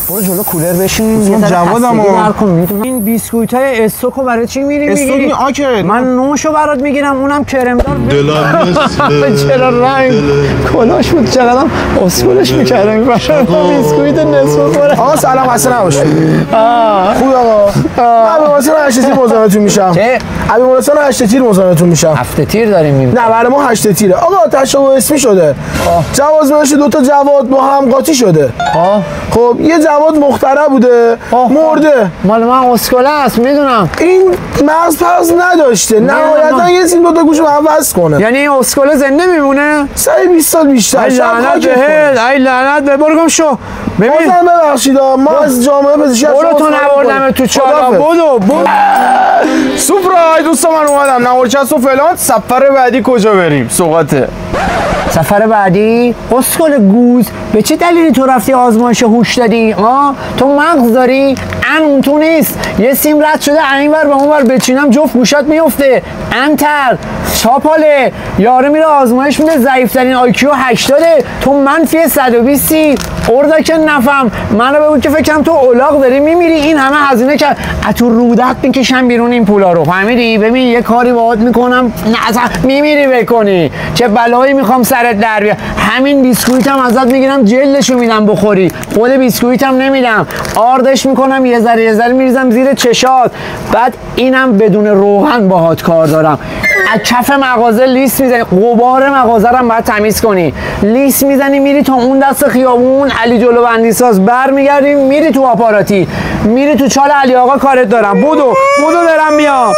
برو جلو کولر بشین. جوادم این بیسکویت های استوکو برای چی میری میگیری؟ من نوشو برات میگیرم، اونم کرمدار. دلم چرا رنگ کلاش بود، چقدرم اسکولش میکردم این بیسکویت نصف بخوره. آقا سلام، خسته نباشید. خوب آقا. من واسه 8 تیر مزاحمتون میشم. چه؟ ابی مرسل 8 تیر مزاحمتون میشم. 7 تیر داریم میبینیم. نه برای ما 8 تیره. آقا تشابه اسمی شده. جواز دو تا جواد با هم قاطی شده. خب یه جواد مخترع بوده، مرده. مال من اسکوله است میدونم. این مغز پس نداشته. نهایتا یه سیم دو تا گوشو هم وصل کنه. یعنی این اسکوله زنده میمونه؟ 120 سال بیشتر. ای لعنت به برگم شو. ببین بازم ببخشید ما از جامعه پزشکی برو تو نبردم تو چالا. بدو سپرای دوستا، من اومدم نوارچست و فلان. سفر بعدی کجا بریم؟ سوغاته. سفر بعدی؟ اسکل گوز، به چه دلیلی تو رفتی آزمایش هوش دادی؟ تو مغز داری؟ اون تو نیست. یه سیم رد شده اینور به اونور بچینم جفت گوشات میفته. انتر چاپاله یاره میره آزمایش میده ضعیفترین آیکیو 80. تو منفی 120. اردا که نفهم منو بگو که فکرم تو اولاغ داری میمیری. این همه هزینه کرد از تو رودت میکشم بیرون این پولا رو، فهمیدی؟ ببین یه کاری باهات میکنم میمیری بکنی. چه بلایی میخوام سرت در بیاد. همین بیسکویتم ازت میگیرم جلدشو میدم بخوری، خود بیسکویتم نمیدم، آردش میکنم یه ذره میریزم زیر چشات. بعد اینم بدون روغن باهات کار دارم. از کف مغازه لیست میزنی، غبار مغازه رو باید تمیز کنی. لیست میزنی میری تا اون دست خیابون علی جلو بندیساز، برمیگردی میری تو آپاراتی، میری تو چال علی آقا کارت دارم. بدو دارم میام.